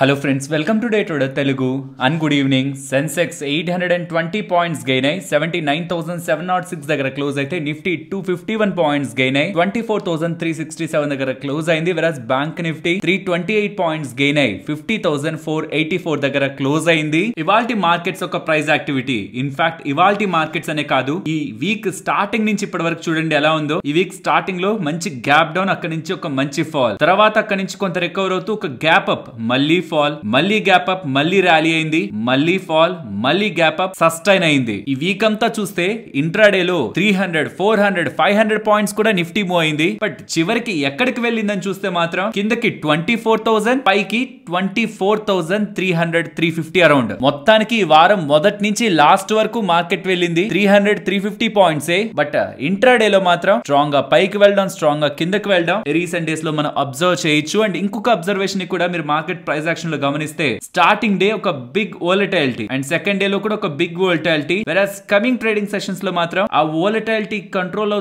Hello friends, welcome to Day Trader Telugu and good evening. Sensex 820 points gain అయ్యి 79,706 దగ్గర close అయితే Nifty 251 points gain అయ్యి 24,367 దగ్గర close అయింది. వెరస్ బ్యాంక్ నిఫ్టీ 328 పాయింట్స్ గెయిన్ అయ్యి 50,484 దగ్గర క్లోజ్ అయింది. ఇవాల్టి మార్కెట్స్ ఒక ప్రైస్ యాక్టివిటీ, ఇన్ఫాక్ట్ ఇవాల్టి మార్కెట్స్ అనే కాదు, ఈ వీక్ స్టార్టింగ్ నుంచి ఇప్పటి వరకు చూడండి ఎలా ఉందో. ఈ వీక్ స్టార్టింగ్ లో మంచి గ్యాప్ డౌన్, అక్కడి నుంచి ఒక మంచి ఫాల్, తర్వాత అక్కడి నుంచి కొంత రికవర్ అవుతూ ఒక గ్యాప్ అప్, మళ్ళీ ఫాల్, మళ్ళీ గ్యాప్ అప్, మళ్ళీ ర్యాలీ అయింది, మళ్ళీ ఫాల్, మళ్ళీ గ్యాప్ అప్, సస్టైన్ అయింది. ఈ వీక్ అంతా చూస్తే ఇంట్రాడేలో 300, 400, 500 పాయింట్స్ కూడా నిఫ్టీ మూవ్ అయింది. బట్ చివరికి ఎక్కడికి వెళ్ళిందని చూస్తే మాత్రం కిందకి 24,000, పైకి 24,300, 350 అరౌండ్. మొత్తానికి ఈ వారం మొదటి నుంచి లాస్ట్ వరకు మార్కెట్ వెళ్ళింది 300, 350 పాయింట్స్. బట్ ఇంట్రాడేలో మాత్రం స్ట్రాంగ్ గా పైకి వెళ్ళడం, స్ట్రాంగ్ గా కిందకి వెళ్ళడం రీసెంట్ డేస్ లో మనం అబ్జర్వ్ చేయొచ్చు. అండ్ ఇంకొక అబ్జర్వేషన్ కూడా మీరు మార్కెట్ ప్రైస్ యాక్షన్ లో గమనిస్తే, స్టార్టింగ్ డే ఒక big volatility and second day లో కూడా ఒక big volatility, versus coming trading sessions లో మాత్రం ఆ వోలటైలిటీ కంట్రోల్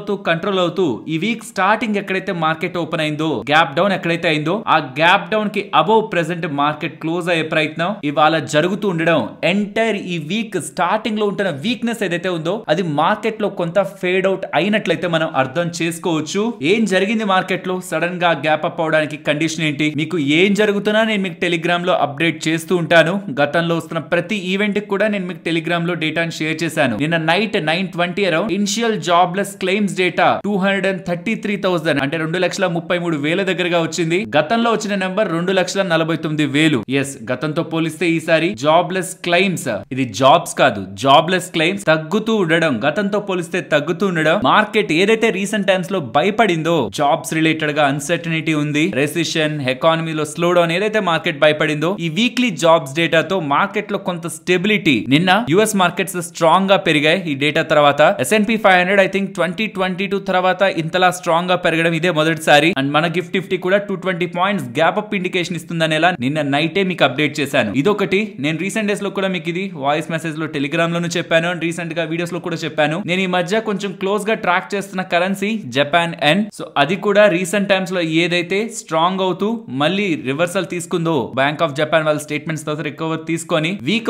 అవుతూ ఈ వీక్ స్టార్టింగ్ ఎక్కడైతే మార్కెట్ ఓపెన్ అయిందో, గ్యాప్ డౌన్ ఎక్కడైతే అయిందో, ఆ గ్యాప్ డౌన్ కి అబౌవ్ ప్రెసెంట్ మార్కెట్ క్లోజ్ అయ్యే ప్రయత్నం ఇవాళ జరుగుతూ ఉండడం, ఎంటైర్ ఈ వీక్ స్టార్టింగ్ లో ఉంటున్న వీక్నెస్ ఏదైతే ఉందో అది మార్కెట్ లో కొంత ఫేడ్ అవుట్ అయినట్లయితే మనం అర్థం చేసుకోవచ్చు. ఏం జరిగింది మార్కెట్ లో సడన్ గా గ్యాప్ అప్ అవడానికి కండిషన్ ఏంటి, మీకు ఏం జరుగుతున్నా నేను మీకు టెలిగ్రామ్ లో అప్డేట్ చేస్తూ ఉంటాను. గతంలో వస్తున్న ప్రతి ఈవెంట్ కి కూడా నేను మీకు టెలిగ్రామ్ లో డేటాను షేర్ చేశాను. నిన్న night 9:20 around initial jobless claims data 233,000 అంటే 2,33,000 దగ్గరగా వచ్చింది. గతంలో వచ్చిన నెంబర్ 2,49,000. ఎస్, గతంతో పోలిస్తే ఈసారి జాబ్లెస్ క్లెయిమ్స్, ఇది జాబ్స్ కాదు, జాబ్లెస్ క్లెయిమ్స్ తగ్గుతూ ఉండడం, గతంతో పోలిస్తే తగ్గుతూ ఉండడం. మార్కెట్ ఏదైతే రీసెంట్ టైమ్స్ లో భయపడిందో, జాబ్స్ రిలేటెడ్ గా అన్సర్టనిటీ ఉంది, రెసిషన్, ఎకానమీలో స్లో డౌన్ ఏదైతే మార్కెట్ భయపడిందో, ఈ వీక్లీ జాబ్స్ డేటాతో మార్కెట్ లో కొంత స్టెబిలిటీ. నిన్న యుఎస్ మార్కెట్స్ స్ట్రాంగ్ గా పెరిగాయి ఈ డేటా తర్వాత. S&P 500 ఐ థింక్ 2022 తర్వాత ఇంతలా స్ట్రాంగ్ గా పెరగడం ఇదే మొదటిసారి. అండ్ మన గిఫ్ట్ నిఫ్టీ కూడా 220 పాయింట్స్ గ్యాప్ అప్ ఇండికేషన్ ఇస్తుందనేలా నిన్న నైటే మీకు అప్డేట్ చేశాను. ఇదొకటి. నేను రీసెంట్ డేస్ లో కూడా మీకు ఇది వాయిస్ మెసేజ్ లో టెలిగ్రామ్ లోను చెప్పాను, అండ్ రీసెంట్ గా వీడియోస్ లో కూడా చెప్పాను. నేను ఈ మధ్య కొంచెం క్లోజ్ గా ట్రాక్ చేస్తున్న కరెన్సీ జపాన్ ఎన్. సో అది కూడా రీసెంట్ టైమ్స్ లో ఏదైతే స్ట్రాంగ్ అవుతూ మళ్ళీ రివర్సల్ తీసుకుందో, బ్యాంక్ ఆఫ్ జపాన్ వాళ్ళ స్టేట్మెంట్స్ తర్వాత రికవర్ తీసుకొని వీక్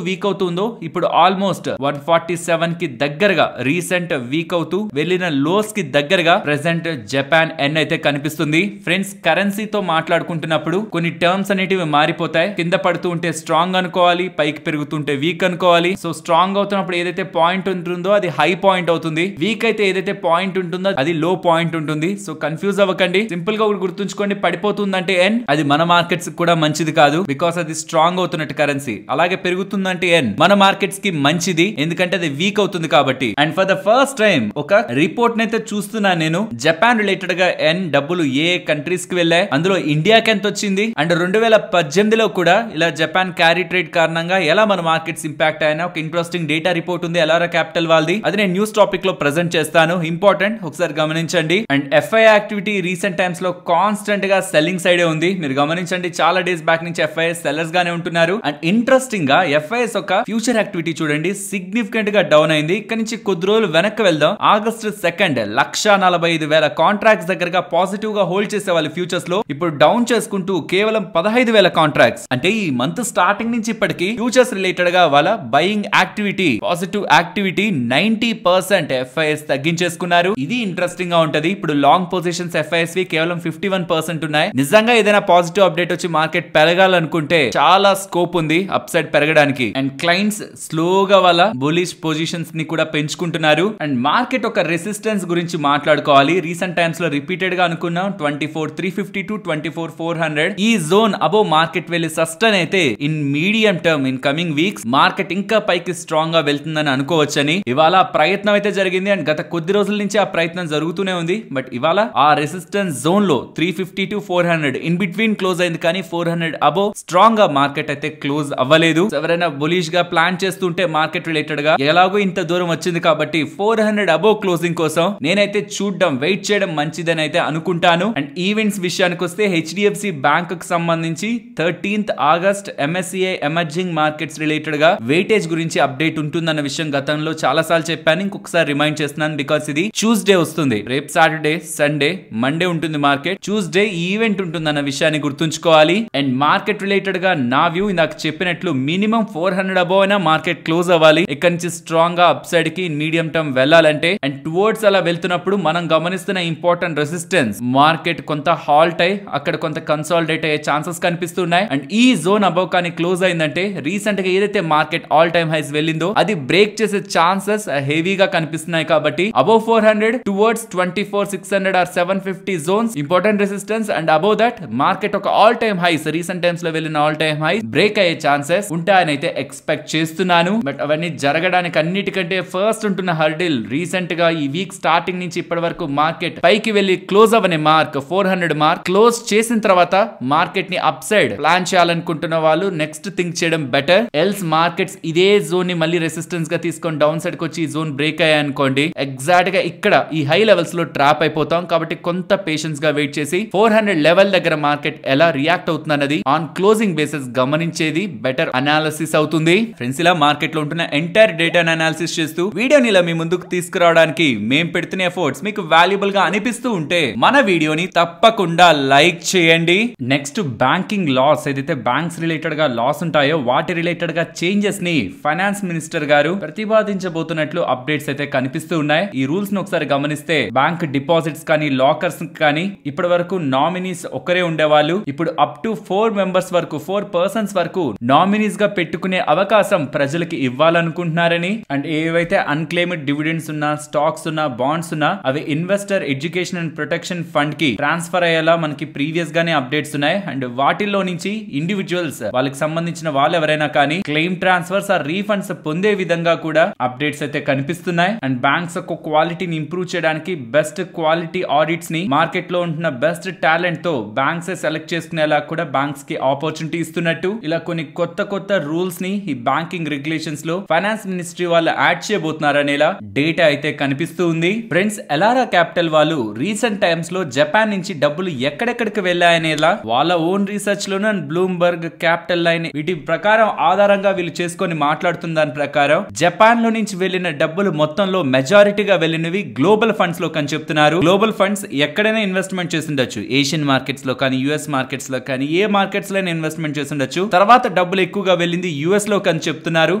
అవుతుందో, ఇప్పుడు ఆల్మోస్ట్ 147 కి దగ్గరగా రీసెంట్ వీక్ అవుతూ వెళ్ళిన లోస్ కి దగ్గరగా ప్రెసెంట్ జపాన్ ఎన్ అయితే కనిపిస్తుంది. ఫ్రెండ్స్, కరెన్సీతో మాట్లాడుకుంటున్నప్పుడు కొన్ని టర్మ్స్ అనేటివి మారిపోతాయి. కింద పడుతూ ఉంటే స్ట్రాంగ్ అనుకోవాలి, పైకి పెరుగుతుంటే వీక్ అనుకోవాలి. సో స్ట్రాంగ్ అవుతున్నప్పుడు ఏదైతే పాయింట్ ఉంటుందో అది హై పాయింట్ అవుతుంది, వీక్ అయితే ఏదైతే పాయింట్ ఉంటుందో అది లో పాయింట్ ఉంటుంది. సో కన్ఫ్యూజ్ అవ్వకండి, సింపుల్ గా గుర్తుంచుకోండి. పడిపోతుందంటే ఎన్, అది మన మార్కెట్స్ కూడా మంచిది కాదు, బికాస్ అది స్ట్రాంగ్ అవుతున్నట్టు కరెన్సీ. అలాగే పెరుగుతుందంటే ఎన్, మన మార్కెట్స్ కి మంచిది, ఎందుకంటే అది వీక్ అవుతుంది కాబట్టి. And for the first time ఒక రిపోర్ట్ నైతే చూస్తున్నా నేను, జపాన్ రిలేటెడ్ గా ఎన్ డబ్బులు ఏ కంట్రీస్ కి వెళ్ళాయి, అందులో ఇండియాకి ఎంత వచ్చింది, అండ్ 2018లో కూడా ఇలా జపాన్ క్యారీ ట్రేడ్ కారణంగా ఎలా మన మార్కెట్స్ ఇంపాక్ట్ అయినా ఒక ఇంట్రెస్టింగ్ డేటా రిపోర్ట్ ఉంది ఎలారా క్యాపిటల్ వాళ్ళది. అది నేను న్యూస్ టాపిక్ లో ప్రెజెంట్ చేస్తాను, ఇంపార్టెంట్, ఒకసారి గమనించండి. And FI activity recent times లో కాన్స్టెంట్ గా సెల్లింగ్ సైడే ఉంది, మీరు గమనించండి. చాలా డేస్ బ్యాక్ నుంచి ఎఫ్ఐఎస్ సెల్లర్స్ గానే ఉంటున్నారు. అండ్ ఇంట్రెస్టింగ్ గా ఎఫ్ఐఎస్ ఒక ఫ్యూచర్ యాక్టివిటీ చూడండి, సిగ్నిఫికెంట్ గా డౌన్ అయింది. ఇక్కడ నుంచి కొద్ది రోజులు వెనక్కి వెళ్దాం. August 2nd 1,45,000 కాంట్రాక్ట్స్ దగ్గరగా పాజిటివ్ గా హోల్డ్ చేసే వాళ్ళు ఫ్యూచర్స్ లో ఇప్పుడు డౌన్ చేసుకుంటూ కేవలం 15,000 కాంట్రాక్ట్స్. అంటే ఈ మంత్ స్టార్టింగ్ నుంచి ఇప్పటికి ఫ్యూచర్స్ రిలేటెడ్ గా వాళ్ళ buying activity, positive activity 90% FIs తగ్గించేసుకున్నారు. ఇది ఇంట్రెస్టింగ్ గా ఉంటది. ఇప్పుడు లాంగ్ పొజిషన్స్ ఎఫ్ఐఎస్ వి కేవలం 51% ఉన్నాయి. నిజంగా ఏదైనా పాజిటివ్ అప్డేట్ వచ్చి మార్కెట్ పెరగాలనుకుంటే చాలా స్కోప్ ఉంది అప్ సైడ్ పెరగడానికి. అండ్ క్లయింట్స్ స్లోగా వాళ్ళ బులిష్ పొజిషన్స్ ని కూడా పెంచుకుంటున్నారు. అండ్ మార్కెట్ ఒక రెసిస్టెన్స్ గురించి మాట్లాడుకోవాలి. రీసెంట్ టైమ్స్ లో రిపీటెడ్ గా అనుకున్నాం 24,350 to 24,400 ఈ జోన్ అబోవ్ మార్కెట్ వెళ్ళి సస్టైన్ అయితే in medium term, in coming weeks market ఇంకా పైకి స్ట్రాంగ్ గా వెళ్తుందని అనుకోవచ్చని ఇవాళ ప్రయత్నం అయితే జరిగింది. అండ్ గత కొద్ది రోజుల నుంచి ఆ ప్రయత్నం జరుగుతూనే ఉంది. బట్ ఇవాళ ఆ రెసిస్టెన్స్ జోన్ లో 350 to 400 ఇన్ బిట్వీన్ క్లోజ్ అయింది, కానీ 400 అబోవ్ స్ట్రాంగ్ గా మార్కెట్ అయితే క్లోజ్ అవ్వలేదు. ఎవరైనా బులిష్ గా ప్లాన్ చేస్తుంటే మార్కెట్ రిలేటెడ్ గా ఎలాగో ఇంత దూరం వచ్చింది కాబట్టి 400 అబోవ్ క్లోజింగ్ కోసం నేనైతే చూడడం, వెయిట్ చేయడం మంచిదని అయితే అనుకుంటాను. అండ్ ఈవెంట్స్ విషయానికి వస్తే HDFC బ్యాంక్ కు సంబంధించి 13th August MSCI emerging markets related గా వెయిటేజ్ గురించి అప్డేట్ ఉంటుందన్న విషయం గతంలో చాలా సార్లు చెప్పాను, ఇంకొకసారి రిమైండ్ చేస్తున్నాను. బికాస్ ఇది ట్యూస్డే వస్తుంది, రేపు సాటర్డే, సండే, మండే ఉంటుంది మార్కెట్, ట్యూస్డే ఈవెంట్ ఉంటుందన్న విషయాన్ని గుర్తుంచుకోవాలి. అండ్ మార్కెట్ రిలేటెడ్ గా నా వ్యూ ఇందాక చెప్పినట్లు మినిమం 400 అబోవ్ అయినా మార్కెట్ క్లోజ్ అవ్వాలి. ఇక్కడ నుంచి స్ట్రాంగ్ గా అప్ సైడ్ కి మీడియం టర్మ్ వెళ్ళాలంటే అండ్ టువర్డ్స్ అలా వెళ్తున్నప్పుడు మనం గమనిస్తున్న ఇంపార్టెంట్ రెసిస్టెన్స్ మార్కెట్ కొంత హాల్ట్ అయి అక్కడ కొంత కన్సాలిడేట్ అయ్యే ఛాన్సెస్ కనిపిస్తున్నాయి. అండ్ ఈ జోన్ అబౌవ్ కానీ క్లోజ్ అయిందంటే రీసెంట్ గా ఏదైతే మార్కెట్ ఆల్ టైమ్ హైస్ వెళ్ళిందో అది బ్రేక్ చేసే ఛాన్సెస్ హెవీగా కనిపిస్తున్నాయి. కాబట్టి above 400 towards 24,600 or 750 zones important resistance and above that market ఒక all time highs recent times లో వెళ్ళిన ఆల్ టైమ్ హైస్ బ్రేక్ అయ్యే ఛాన్సెస్ ఉంటాయని అయితే ఎక్స్పెక్ట్ చేస్తున్నాను. బట్ అవన్నీ జరగడానికి అన్నిటికంటే ఫస్ట్ ఉంటున్న హర్డిల్ రీసెంట్ గా ఈ వీక్ స్టార్టింగ్ నుంచి ఇప్పటి వరకు మార్కెట్ పైకి వెళ్లి క్లోజ్ అవనే మార్క్ 400 మార్క్ క్లోజ్ చేసిన తర్వాత మార్కెట్ ని అప్ సైడ్ ప్లాన్ చేయాలనుకుంటున్న వాళ్ళు నెక్స్ట్ థింక్ చేయడం బెటర్. ఎల్స్ మార్కెట్స్ ఇదే జోన్ ని మళ్ళీ రెసిస్టెన్స్ గా తీసుకొని డౌన్ సైడ్ కి వచ్చి ఈ జోన్ బ్రేక్ అయ్యాయనుకోండి ఎగ్జాక్ట్ గా ఇక్కడ ఈ హై లెవెల్స్ లో ట్రాప్ అయిపోతాం. కాబట్టి కొంత పేషెన్స్ గా వెయిట్ చేసి 400 లెవెల్ దగ్గర మార్కెట్ ఎలా రియాక్ట్ అవుతుంది అన్నది ఆన్ క్లోజింగ్ బేసిస్ గమనించేది బెటర్ అనాలిసిస్ అవుతుంది. ఫ్రెండ్స్ ఇలా మార్కెట్ లో ఉంటున్న ఎంటైర్ డేటా అనాలిసిస్ చేస్తూ వీడియోని ఇలా మీ ముందుకు తీసుకురావడానికి మేము పెడుతున్న ఎఫర్ట్స్ మీకు వాల్యుబుల్ గా అనిపిస్తూ ఉంటే మన వీడియోని తప్పకుండా లైక్ చేయండి. నెక్స్ట్ బ్యాంకింగ్ లాస్ ఏదైతే బ్యాంక్స్ రిలేటెడ్ గా లాస్ ఉంటాయో వాటి రిలేటెడ్ గా చేంజెస్ ని ఫైనాన్స్ మినిస్టర్ గారు ప్రతిపాదించబోతున్నట్లు అప్డేట్స్ అయితే కనిపిస్తూ ఉన్నాయి. ఈ రూల్స్ ను ఒకసారి గమనిస్తే బ్యాంక్ డిపాజిట్స్ కానీ లాకర్స్ కానీ ఇప్పటి వరకు నామినీస్ ఒకరే ఉండేవాళ్ళు. ఇప్పుడు అప్ టు 4 మెంబర్స్ వరకు 4 పర్సన్స్ వరకు నామినీస్ గా పెట్టుకునే అవకాశం ప్రజలకి ఇవ్వాలనుకుంటున్నారని అండ్ ఏవైతే అన్క్లెయిమ్డ్ డివిడెండ్స్ ఉన్నా స్టాక్స్ ఉన్నా బాండ్స్ ఉన్నా అవి investor education and protection fund కి ట్రాన్స్ఫర్ అయ్యేలా మనకి ప్రీవియస్ గానే అప్డేట్స్ ఉన్నాయి. అండ్ వాటిల్లో నుంచి ఇండివిజువల్స్ వాళ్ళకి సంబంధించిన వాళ్ళు ఎవరైనా కానీ క్లెయిమ్ ట్రాన్స్ఫర్స్ ఆ రీఫండ్స్ పొందే విధంగా కూడా అప్డేట్స్ అయితే కనిపిస్తున్నాయి. అండ్ బ్యాంక్స్ యొక్క క్వాలిటీని ఇంప్రూవ్ చేయడానికి బెస్ట్ క్వాలిటీ ఆడిట్స్ ని మార్కెట్ లో ఉంటున్న బెస్ట్ టాలెంట్ తో బ్యాంక్స్ సెలెక్ట్ చేసుకునేలా కూడా బ్యాంక్స్ కి ఆపర్చునిటీ ఇస్తున్నట్టు ఇలా కొన్ని కొత్త రూల్స్ ని ఈ బ్యాంకింగ్ రెగ్యులేషన్స్ లో ఫైనాన్స్ మినిస్ట్రీ వాళ్ళు యాడ్ చేయబోతున్నారనేలా డేటా అయితే కనిపిస్తూ ఉంది. ఫ్రెండ్స్ ఎలారా క్యాపిటల్ వాళ్ళు రీసెంట్ టైమ్స్ లో జపాన్ నుంచి డబ్బులు ఎక్కడెక్కడికి వెళ్ళాయనేలా వాళ్ళ own research loan and Bloomberg capital line వీటి ప్రకారం ఆధారంగా వీళ్ళు చేసుకొని మాట్లాడుతున్న దాని ప్రకారం జపాన్ లో నుంచి వెళ్ళిన డబ్బులు మొత్తంలో మెజారిటీగా వెళ్ళినవి గ్లోబల్ ఫండ్స్ లో అని చెప్తున్నారు. గ్లోబల్ ఫండ్స్ ఎక్కడైనా ఇన్వెస్ట్మెంట్ చేసి ఉండొచ్చు, ఏషియన్ మార్కెట్స్ లో కానీ యుఎస్ మార్కెట్స్ లో కానీ ఏ మార్కెట్స్ లో ఇన్వెస్ట్మెంట్ చేసి ఉండొచ్చు. తర్వాత డబ్బులు ఎక్కువగా వెళ్ళింది యుఎస్ లో అని చెప్తున్నారు.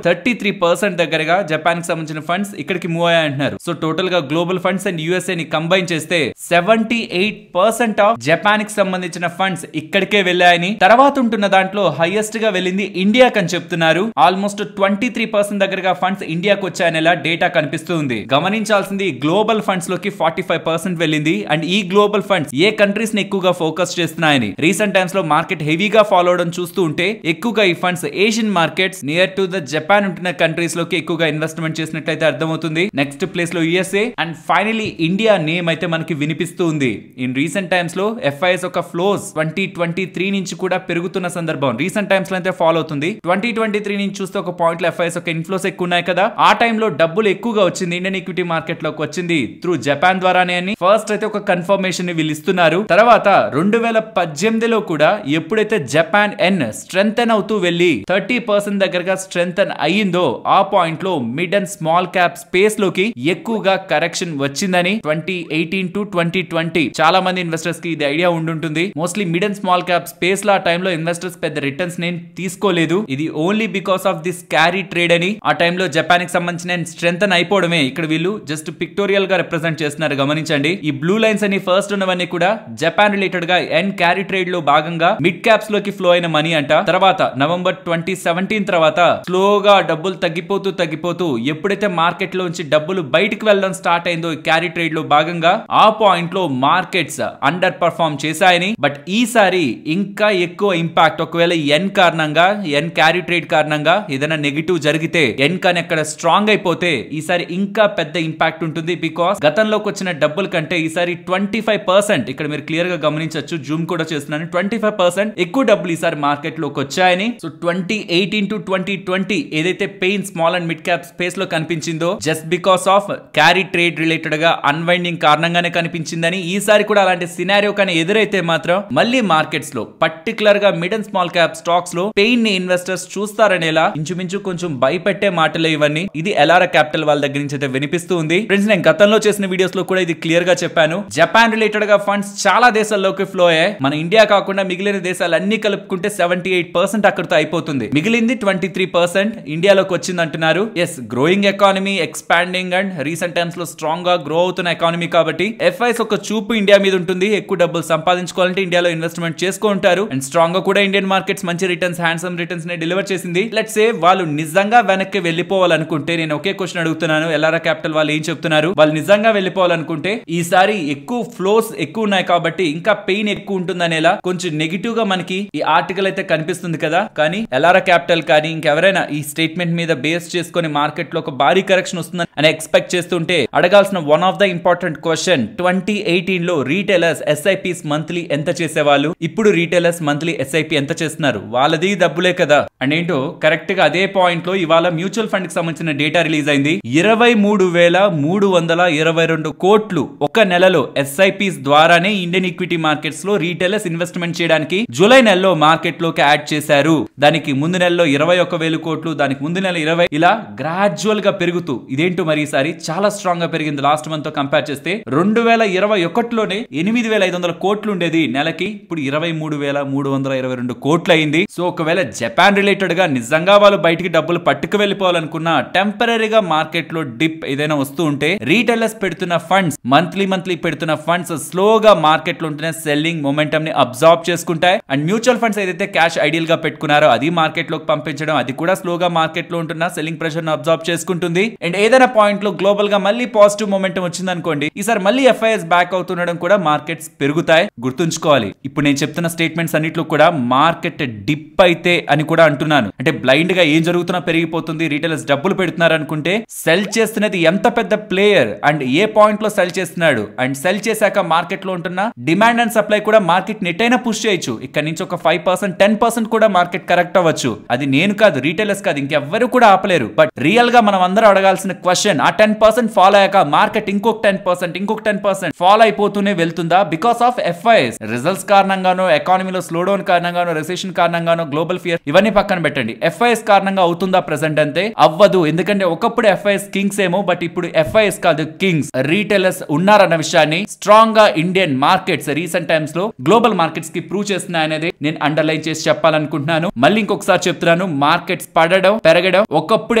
33% దగ్గరగా జపాన్ కి సంబంధించిన ఫండ్స్ ఇక్కడికి మూవ్ అయ్యాయి అంటున్నారు. సో టోటల్ గా గ్లోబల్ ఫండ్స్ అండ్ యుఎస్ఏ ని కంబైన్ చేస్తే 78% ఆఫ్ జపాన్ కి సంబంధించిన ఫండ్స్ ఇక్కడికే వెళ్ళాయని, తర్వాత ఉంటున్న దాంట్లో హైయెస్ట్ గా వెళ్ళింది ఇండియా అని చెప్తున్నారు. ఆల్మోస్ట్ 23% దగ్గరగా ఫండ్స్ ఇండియాకి వచ్చాయనేలా డేటా కనిపిస్తుంది. గమనించాల్సింది గ్లోబల్ ఫండ్స్ లోకి 45% వెళ్ళింది. అండ్ ఈ గ్లోబల్ ఫండ్స్ ఏ కంట్రీస్ ని ఎక్కువగా ఫోకస్ చేస్తున్నాయని రీసెంట్ టైమ్స్ లో మార్కెట్ హెవీగా ఫాలో అవడం చూస్తూ ఉంటే ఎక్కువగా ఈ funds Asian markets near to the Japan ఉంటున్న కంట్రీస్ లోకి ఎక్కువగా ఇన్వెస్ట్మెంట్ చేసినట్లయితే అర్థమవుతుంది. నెక్స్ట్ ప్లేస్ లో USA and finally India name అయితే మనకి వినిపిస్తూ ఉంది. ఇన్ రీసెంట్ టైమ్స్ లో ఎఫ్ఐఎస్ ఒక ఫ్లోస్ 2023 నుంచి కూడా పెరుగుతున్న సందర్భం రీసెంట్ టైమ్స్ లో అయితే ఫాలో అవుతుంది. 2023 నుంచి చూస్తే ఒక పాయింట్ లో ఎఫ్ఐఎస్ ఒక ఇన్ఫ్లోస్ ఎక్కువ ఉన్నాయి కదా, ఆ టైంలో డబ్బులు ఎక్కువగా వచ్చింది ఇండియన్ ఈక్విటీ మార్కెట్ లోకి వచ్చింది త్రూ జపాన్ ద్వారానే అని ఫస్ట్ అయితే ఒక కన్ఫర్మేషన్ ని వీళ్ళు ఇస్తున్నారు. తర్వాత 2018లో కూడా ఎప్పుడైతే జపాన్ ఎన్ స్ట్రెంథెన్ అవుతూ వెళ్లి 30% దగ్గరగా స్ట్రెంథెన్ అయ్యిందో ఆ పాయింట్ లో mid and small cap space లోకి ఎక్కువగా కరెక్షన్ వచ్చిందని 2018 to 2020 చాలా మంది ఇన్వెస్టర్స్ కి ఇది ఐడియా ఉండుంటుంది. Mostly mid and small cap space లో ఆ టైంలో ఇన్వెస్టర్స్ పెద్ద రిటర్న్స్ నేను తీసుకోలేదు. ఇది only because of this carry trade అని ఆ టైంలో జపాన్ కి సంబంధించిన స్ట్రెంథెన్ అయిపోవడమే ఇక్కడ వీళ్ళు జస్ట్ పిక్టోరియల్ గా రిప్రజెంట్ చేస్తున్నారు. గమనించండి ఈ బ్లూ లైన్స్ అని ఫస్ట్ ఉన్నవన్నీ కూడా జపాన్ రిలేటెడ్ గా ఎన్ క్యారీ ట్రేడ్ లో భాగంగా మిడ్ క్యాప్స్ లోకి ఫ్లో అయిన మనీ అంట. తర్వాత నవంబర్ 2017 తర్వాత స్లోగా డబ్బులు తగ్గిపోతూ ఎప్పుడైతే మార్కెట్ లోంచి డబ్బులు బయటకు వెళ్ళడం స్టార్ట్ అయిందో క్యారీ ట్రేడ్ లో భాగంగా ఆ పాయింట్ లో మార్కెట్స్ అండర్ పర్ఫార్మ్ చేశాయని, బట్ ఈసారి ఇంకా ఎక్కువ ఇంపాక్ట్ ఒకవేళ ఎన్ కారణంగా ఎన్ క్యారీ ట్రేడ్ కారణంగా ఏదైనా నెగిటివ్ జరిగితే ఎన్ కానీ అక్కడ స్ట్రాంగ్ అయిపోతే ఈసారి ఇంకా పెద్ద ఇంపాక్ట్ ఉంటుంది. బికాస్ గతంలోకి వచ్చిన డబ్బుల కంటే ఈసారి 25% ఇక్కడ మీరు క్లియర్ గా గమనించవచ్చు, జూమ్ కూడా చేస్తున్నాను, 25% ఎక్కువ డబ్బులు ఈసారి మార్కెట్ లోకి వచ్చాయని. సో 2018 to 2020 ఏదైతే pain small and mid cap space లో కనిపించిందో just because of carry trade related గా అన్వైండింగ్ కారణంగానే కనిపించిందని, ఈసారి కూడా అలాంటి సినారియో కానీ ఎదురైతే మాత్రం మళ్ళీ మార్కెట్స్ లో పర్టికులర్ గా mid and small cap stocks లో పెయిన్ ని ఇన్వెస్టర్స్ చూస్తారనేలా ఇంచుమించు కొంచెం భయపెట్టే మాటలే ఇవన్నీ. ఇది ఎలారా క్యాపిటల్ వాళ్ళ దగ్గర నుంచి అయితే వినిపిస్తూ ఉంది. ఫ్రెండ్స్ నేను గతంలో చేసిన వీడియోస్ లో కూడా ఇది క్లియర్ గా చెప్పాను. జపాన్ రిలేటెడ్ గా ఫండ్స్ చాలా దేశాల్లోకి ఫ్లో అయ్యాయి. మన ఇండియా కాకుండా మిగిలిన దేశాలు అన్ని కలుపుకుంటే 78% అక్కడితో అయిపోతుంది. మిగిలింది 23% ఇండియాలోకి వచ్చింది అంటున్నారు. Yes, growing economy, expanding and recent times లో స్ట్రాంగ్ గా గ్రో అవుతున్న ఎకానమీ కాబట్టి FIs ఒక చూపు ఇండియా మీద ఉంటుంది. ఎక్కువ డబ్బులు సంపాదించుకోవాలంటే ఇండియాలో ఇన్వెస్ట్మెంట్ చేసుకుంటారు. అండ్ స్ట్రాంగ్ గా కూడా ఇండియన్ మార్కెట్స్ మంచి రిటర్న్స్, హ్యాండ్సమ్ రిటర్న్స్ ని డెలివర్ చేసింది. లెట్స్ సే వాళ్ళు నిజంగా వెనక్కి వెళ్ళిపోవాలనుకుంటే, నేను ఒకే క్వశ్చన్ అడుగుతున్నాను, ఎల్ఆర్ఆ క్యాపిటల్ వాళ్ళు ఏం చెప్తున్నారు? వాళ్ళు నిజంగా వెళ్ళిపోవాలనుకుంటే ఈసారి ఎక్కువ ఫ్లోస్ ఎక్కువ ఉన్నాయి కాబట్టి ఇంకా పెయిన్ ఎక్కువ ఉంటుందనేలా కొంచెం నెగిటివ్ గా మనకి ఈ ఆర్టికల్ అయితే కనిపిస్తుంది కదా. కానీ ఎల్ఆర్ఆ క్యాపిటల్ కానీ ఇంకెవరైనా ఈ స్టేట్మెంట్ మీద బేస్ చేసుకుని మార్కెట్ లో ఒక భారీ కరెక్షన్ వస్తుందని అని ఎక్స్పెక్ట్ చేస్తుంటే అడగాల్సిన one of the important question, 2018 లో రీటైలర్స్ SIPs మంత్లీ ఎంత చేసేవాళ్ళు, ఇప్పుడు రీటైలర్స్ మంత్లీ SIP ఎంత చేస్తున్నారు? వాళ్ళది డబ్బులే కదా. అండ్ ఏంటో కరెక్ట్ గా అదే పాయింట్ లో ఇవాళ మ్యూచువల్ ఫండ్ కి సంబంధించిన డేటా రిలీజ్ అయింది. 23,322 కోట్లు ఒక నెలలో SIPs ద్వారానే ఇండియన్ ఈక్విటీ మార్కెట్స్ లో రీటైలర్స్ ఇన్వెస్ట్మెంట్ చేయడానికి జూలై నెలలో మార్కెట్ లోకి యాడ్ చేశారు. దానికి ముందు నెలలో 21,000 కోట్లు, దానికి ముందు నెల 20, ఇలా గ్రాడ్యువల్ గా పెరుగుతూ ఇదేంటో మరి ఈసారి చాలా స్ట్రాంగ్ గా పెరిగింది. లాస్ట్ మంత్ తో కంపేర్ చేస్తే 2021లోనే 8,500 కోట్లు ఉండేది నెలకి, ఇప్పుడు 23,322 కోట్లు అయింది. సో ఒకవేళ జపాన్ రిలేటెడ్ గా నిజంగా వాళ్ళు బయటికి డబ్బులు పట్టుకు వెళ్ళిపోవాలనుకున్నా, టెంపరీగా మార్కెట్ లో డిప్ ఏదైనా వస్తూ ఉంటే రీటైలర్స్ పెడుతున్న ఫండ్స్, మంత్లీ పెడుతున్న ఫండ్స్ స్లోగా మార్కెట్ లో ఉంటున్న సెల్లింగ్ మొమెంటం ని అబ్జార్బ్ చేసుకుంటాయి. అండ్ మ్యూచువల్ ఫండ్స్ ఏదైతే క్యాష్ ఐడియల్ గా పెట్టుకున్నారో అది మార్కెట్ లోకి పంపించడం, అది కూడా స్లోగా మార్కెట్ లో ఉంటున్న సెల్లింగ్ ప్రెషర్ ను అబ్జార్బ్ చేసుకుంటుంది. అండ్ ఏదైనా పాయింట్ లో గ్లోబల్ గా మళ్ళీ పాజిటివ్ మొమెంటం వచ్చింది అనుకోండి, ఈసారి మళ్ళీ FIs బ్యాక్ అవుతుండడం కూడా మార్కెట్స్ పెరుగుతాయి. గుర్తుంచుకోవాలి, ఇప్పుడు నేను చెప్తున్న స్టేట్మెంట్స్ అన్నిట్లో కూడా మార్కెట్ డిప్ అయితే అని కూడా అంటున్నాను. అంటే బ్లైండ్ గా ఏం జరుగుతున్నా పెరిగిపోతుంది, రీటైలర్స్ డబ్బులు పెడుతున్నారు అనుకుంటే సెల్ చేస్తున్నది ఎంత పెద్ద ప్లేయర్ అండ్ ఏ పాయింట్ లో సెల్ చేస్తున్నాడు, అండ్ సెల్ చేశాక మార్కెట్ లో ఉంటున్న డిమాండ్ అండ్ సప్లై కూడా మార్కెట్ నెట్ అయినా పుష్ చేయొచ్చు. ఇక్కడ నుంచి ఒక 5%, 10% కూడా మార్కెట్ కరెక్ట్ అవ్వచ్చు. అది నేను కాదు, రీటైలర్స్ కాదు, ఇంకెవ్వరు కూడా ఆపలేరు. బట్ రియల్ గా మనం అందరూ అడగాల్సిన క్వశ్చన్, ఆ 10% ఫాలో అయ్యాక మార్కెట్ ఇంకొక 10% ఫాలో అయిపోతూనే వెళ్తుందా? బికాస్ ఆఫ్ FIs రిజల్ట్స్ కారణంగానో, ఎకానమీలో స్లో డౌన్ కారణంగానో, రెసెషన్ కారణంగానో, గ్లోబల్ ఫియర్ ఇవన్నీ పక్కన పెట్టండి, FIs కారణంగా అవుతుందా ప్రెసెంట్ అంతే? అవ్వదు. ఎందుకంటే ఒకప్పుడు FIs కింగ్స్ ఏమో, బట్ ఇప్పుడు FIs కాదు కింగ్స్, రీటైలర్స్ ఉన్నారన్న విషయాన్ని స్ట్రాంగ్ గా ఇండియన్ మార్కెట్స్ రీసెంట్ టైమ్స్ లో గ్లోబల్ మార్కెట్స్ కి ప్రూవ్ చేస్తున్నాయనేది నేను అండర్లైన్ చేసి చెప్పాలనుకుంటున్నాను. మళ్ళీ ఇంకొకసారి చెప్తున్నాను, మార్కెట్స్ పడడం పెరగడం ఒకప్పుడు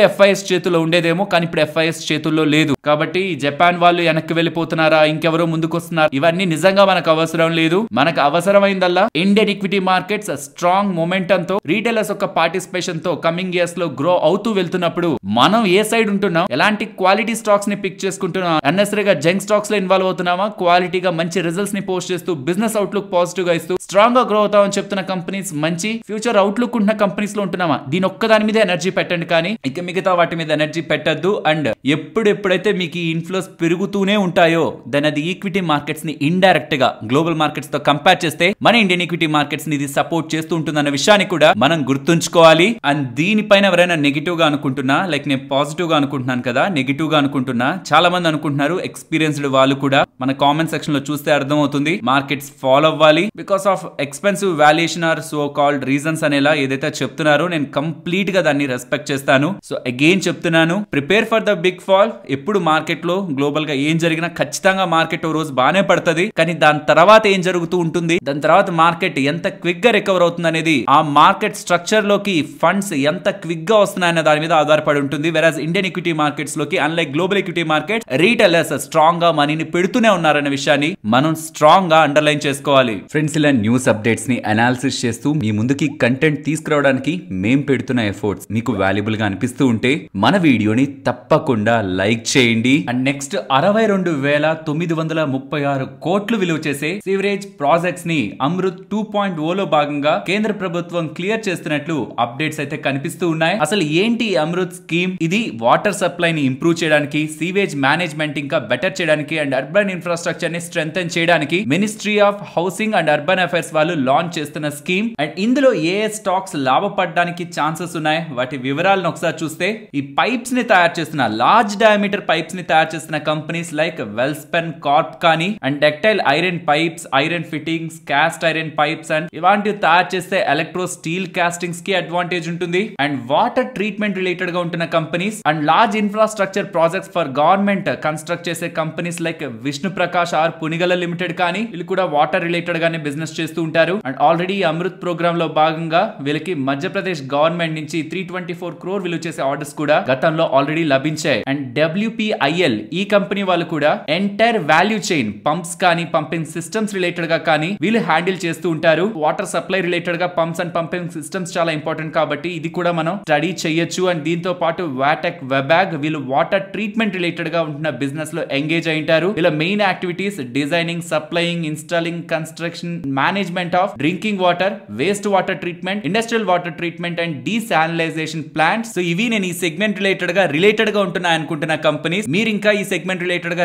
FIs చేతుల్లో ఉండేదేమో, కానీ ఇప్పుడు FIs చేతుల్లో లేదు. కాబట్టి జపాన్ వాళ్ళు వెనక్కి వెళ్ళిపోతున్నారా, ఇంకెవరో ముందుకు వస్తున్నారు, ఇవన్నీ నిజంగా మనకు అవసరం లేదు. మనకు అవసరమైందల్లా Indian equity markets strong momentum తో, రీటైలర్స్ యొక్క పార్టిసిపేషన్ తో కమింగ్ ఇయర్స్ లో గ్రో అవుతూ వెళ్తున్నప్పుడు మనం ఏ సైడ్ ఉంటున్నాం, ఎలాంటి క్వాలిటీ స్టాక్స్ ని పిక్ చేసుకుంటున్నాం, అన్నెసరీగా జంక్ స్టాక్స్ లో ఇన్వాల్వ్ అవుతున్నామా, క్వాలిటీగా మంచి రిజల్ట్స్ ని పోస్ట్ చేస్తూ బిజినెస్ అవుట్లుక్ పాజిటివ్ గా ఇస్తూ స్ట్రాంగ్ గా గ్రో అవుతామని చెప్తున్న కంపెనీస్, మంచి ఫ్యూచర్ అవుట్లుక్ ఉన్న కంపెనీస్ లో ఉంటున్నామా? దీని ఒక్క దాని మీద ఎనర్జీ పెట్టండి, కానీ ఇక మిగతా వాటి మీద ఎనర్జీ పెట్టద్దు. అండ్ ఎప్పుడెప్పుడైతే మీకు ఈ ఇన్ఫ్లోస్ పెరుగుతూనే ఉంటాయో దెన్ అది ఈక్విటీ మార్కెట్స్ ని ఇండైరెక్ట్ గా గ్లోబల్ మార్కెట్స్ తో కంపేర్ చేస్తే మన ఇండియన్ ఈక్విటీ మార్కెట్స్ ని ఇది సపోర్ట్ చేస్తూ ఉంటుందన్న విషయాన్ని కూడా మనం గుర్తుంచుకోవాలి. అండ్ దీనిపైన ఎవరైనా నెగిటివ్ గా అనుకుంటున్నా, లైక్ నేను పాజిటివ్ గా అనుకుంటున్నాను కదా, నెగిటివ్ గా అనుకుంటున్నా, చాలా మంది అనుకుంటున్నారు, ఎక్స్పీరియన్స్డ్ వాళ్ళు కూడా మన కామెంట్ సెక్షన్ లో చూస్తే అర్థం అవుతుంది, మార్కెట్స్ ఫాల్ అవ్వాలి because of expensive valuation or so called reasons అనేలా ఏదైతే చెప్తున్నారో నేను కంప్లీట్ గా దాన్ని రెస్పెక్ట్ చేస్తాను. సో అగైన్ చెప్తున్నాను, prepare for the big fall. ఎప్పుడు మార్కెట్ లో గ్లోబల్ గా ఏం జరిగినా ఖచ్చితంగా మార్కెట్ ఓ రోజు బానే పడుతుంది, కానీ దాని తర్వాత ఏం జరుగుతూ ఉంటుంది, దాని తర్వాత మార్కెట్ ఎంత క్విక్ గా రికవర్ అవుతుంది అనేది ఆ మార్కెట్ స్ట్రక్చర్ లోకి ఫండ్స్ ఎంత క్విక్ గా వస్తున్నాయన్న దాని మీద ఆధారపడి ఉంటుంది. వెరాజ్ ఇండియన్ ఈక్విటీ మార్కెట్స్ లోకి unlike global equity market, retailers strong గా మనీని పెడుతూనే ఉన్నారన్న విషయాన్ని మనం స్ట్రాంగ్ గా అండర్లైన్ చేసుకోవాలి. ఫ్రెండ్స్, ఇలా న్యూస్ అప్డేట్స్ ని అనాలిసిస్ చేస్తూ మీ ముందుకి కంటెంట్ తీసుకురావడానికి మేం పెడుతున్న ఎఫర్ట్స్ మీకు వాల్యుబుల్ గా అనిపిస్తూ ఉంటే మన వీడియోని తప్పకుండా లైక్ చేయండి. అండ్ నెక్స్ట్ 62,936 కోట్లు విలువ చేసే సివరేజ్ ప్రాజెక్ట్స్ ని అమృత్ 2.0 లో భాగంగా కేంద్ర ప్రభుత్వం క్లియర్ చేస్తున్నట్లు అప్డేట్స్ అయితే కనిపిస్తూ ఉన్నాయి. అసలు ఏంటి అమృత్ స్కీమ్? ఇది వాటర్ సప్లై ని ఇంప్రూవ్ చేయడానికి, సీవేజ్ మేనేజ్మెంట్ ఇంకా బెటర్ చేయడానికి అండ్ అర్బన్ ఇన్ఫ్రాస్ట్రక్చర్ ని స్ట్రెంథెన్ చేయడానికి ministry of housing and urban affairs వాళ్ళు లాంచ్ చేస్తున్న స్కీమ్. అండ్ ఇందులో ఏ స్టాక్స్ లాభపడడానికి ఛాన్సెస్ ఉన్నాయి, వాటి వివరాలను ఒకసారి చూస్తే, ఈ పైప్స్ ని తయారు చేస్తున్న లార్జ్ డయామీటర్ పైప్స్ ని తయారు చేస్తున్న కంపెనీస్ లైక్ వెల్స్పెన్ కార్ప్ కానీ, and ductile iron pipes, iron fittings, cast iron pipes and ఇలాంటివి తయారు చేస్తే ఎలక్ట్రో స్టీల్ కాస్టింగ్స్ కి అడ్వాంటేజ్ ఉంటుంది. అండ్ వాటర్ ట్రీట్మెంట్ రిలేటెడ్ గా ఉంటున్న companies and large infrastructure projects for government construct చేసే companies like Vishnu Prakash R Punglia limited కానీ, వీళ్ళు కూడా వాటర్ రిలేటెడ్ గానే బిజినెస్ చేస్తూ ఉంటారు. అండ్ ఆల్రెడీ అమృత్ ప్రోగ్రామ్ లో భాగంగా వీళ్ళకి మధ్యప్రదేశ్ గవర్నమెంట్ నుంచి 324 crore విలువ చేసే ఆర్డర్స్ కూడా గతంలో ఆల్రెడీ లభించాయి. అండ్ WPIL ఈ కంపెనీ వాళ్ళు కూడా ఎంటైర్ వాల్యూ చైన్ పంప్స్ కానీ పంపింగ్ సిస్టమ్స్ రిలేటెడ్ గా కానీ వీళ్ళు హ్యాండిల్ చేస్తూ ఉంటారు. వాటర్ సప్లై రిలేటెడ్ గా పంప్స్ అండ్ పంపింగ్ సిస్టమ్స్ చాలా ఇంపార్టెంట్ కాబట్టి ఇది కూడా మనం స్టడీ చేయొచ్చు. అండ్ దీంతో పాటు వాటెక్ వెబాగ్ వీళ్ళు వాటర్ ట్రీట్మెంట్ రిలేటెడ్ గా ఉంటున్న బిజినెస్ లో ఎంగేజ్ అయింటారు. వీళ్ళ main activities designing, supplying, installing, construction, management of drinking water, waste water treatment, industrial water treatment and desalinisation plants. So ఇవి నేను ఈ సెగ్మెంట్ రిలేటెడ్ గా ఉంటున్నాయి అనుకుంటున్న కంపెనీస్. మీరు ఇంకా ఈ సెగ్మెంట్ రిలేటెడ్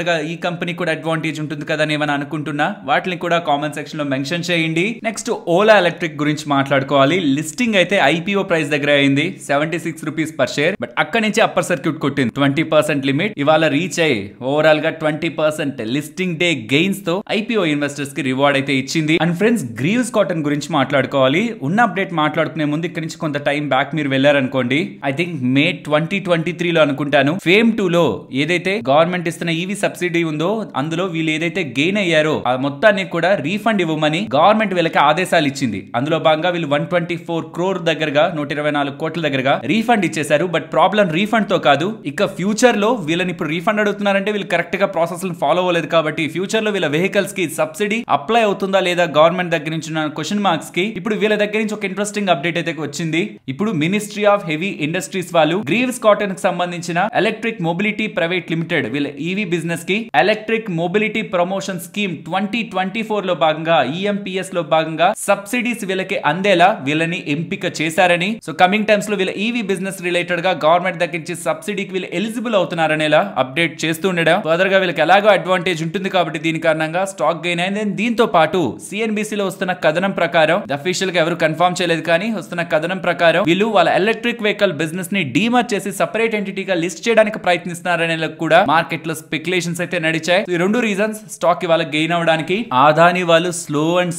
గా ఈ కంపెనీ కూడా అడ్వాంటేజ్ ఉంటుంది కదా అని ఏమైనా అనుకుంటున్నా వాటిని కూడా కామెంట్ సెక్షన్ లో మెన్షన్ చేయండి. నెక్స్ట్ ఓలా ఎలక్ట్రిక్ గురించి మాట్లాడుకోవాలి. లిస్టింగ్ అయితే IPO ప్రైస్ దగ్గర అయింది 76 రూపీస్ పర్ షేర్. బట్ అక్కడ నుంచి అప్పర్ సర్క్యూట్ కొట్టింది 20% లిమిట్. ఇవాళ రీచ్ అయ్యి ఓవరాల్ గా 20% లిస్టింగ్ డే గెయిన్స్ తో IPO ఇన్వెస్టర్స్ కి రివార్డ్ అయితే ఇచ్చింది. అండ్ ఫ్రెండ్స్, గ్రీవ్స్ కాటన్ గురించి మాట్లాడుకోవాలి. ఉన్న అప్డేట్ మాట్లాడుకునే ముందు ఇక్కడ నుంచి కొంత టైం బ్యాక్ మీరు వెళ్ళారనుకోండి, ఐ థింక్ మే 2023 లో అనుకుంటాను, ఫేమ్ 2 లో ఏదైతే గవర్నమెంట్ ఇస్తున్న EV సబ్సిడీ ఉందో అందులో వీళ్ళు ఏదైతే గెయిన్ అయ్యారో ఆ మొత్తాన్ని కూడా రీఫండ్ ఇవ్వమని గవర్నమెంట్ వీళ్ళకి ఆదేశాలు ఇచ్చింది. అందులో భాగంగా వీళ్ళు 124 crore దగ్గరగా 124 కోట్ల దగ్గరగా రీఫండ్ ఇచ్చేశారు. బట్ ప్రాబ్లం రీఫండ్ తో కాదు, ఇక ఫ్యూచర్ లో వీళ్ళని ఇప్పుడు రీఫండ్ అడుగుతున్నారంటే వీళ్ళు కరెక్ట్ గా ప్రాసెస్ ఫాలో అవ్వలేదు కాబట్టి ఫ్యూచర్ లో వీళ్ళ వెహికల్స్ కి సబ్సిడీ అప్లై అవుతుందా లేదా గవర్నమెంట్ దగ్గర నుంచి ఉన్న క్వశ్చన్ మార్క్స్ కి ఇప్పుడు వీళ్ళ దగ్గర నుంచి ఒక ఇంట్రెస్టింగ్ అప్డేట్ అయితే వచ్చింది. ఇప్పుడు మినిస్ట్రీ ఆఫ్ హెవీ ఇండస్ట్రీస్ వాళ్ళు గ్రీవ్స్ కాటన్ కి సంబంధించిన ఎలక్ట్రిక్ మొబిలిటీ ప్రైవేట్ లిమిటెడ్ వీళ్ళ EV బిజినెస్ కి ఎలక్ట్రిక్ మొబిలిటీ ప్రమోషన్ స్కీమ్ 2024 లో భాగంగా EMPS లో భాగంగా సబ్సిడీస్ వీళ్ళకి అందేలా వీళ్ళని ఎంపిక చేశారని, సో కమింగ్ టైమ్స్ లో వీళ్ళ EV బిజినెస్ రిలేటెడ్ గా గవర్నమెంట్ దగ్గర నుంచి సబ్సిడీకి వీళ్ళు ఎలిజిబుల్ అవుతున్నారనేలా అప్డేట్ చేస్తూ ఉండడం ఫర్దర్ గా వీళ్ళకి ఎలాగో అడ్వాంటేజ్ ఉంటుంది కాబట్టి దీని కారణంగా స్టాక్ గెయిన్ అయింది. దీంతో పాటు CNBC లో వస్తున్న కథనం ప్రకారం, అఫీషియల్ గా ఎవరు కన్ఫర్మ్ చేయలేదు కానీ వస్తున్న కథనం ప్రకారం వీళ్ళు వాళ్ళ ఎలక్ట్రిక్ వెహికల్ బిజినెస్ ని డీమర్జ్ చేసి సెపరేట్ ఎంటిటీగా లిస్ట్ చేయడానికి ప్రయత్నిస్తున్నారనే కూడా మార్కెట్ లో స్పెక్యులేషన్స్ అయితే నడిచాయి. ఈ రెండు రీజన్స్ స్టాక్ ఇవాళ గెయిన్ అవడానికి. అదాని వాళ్ళు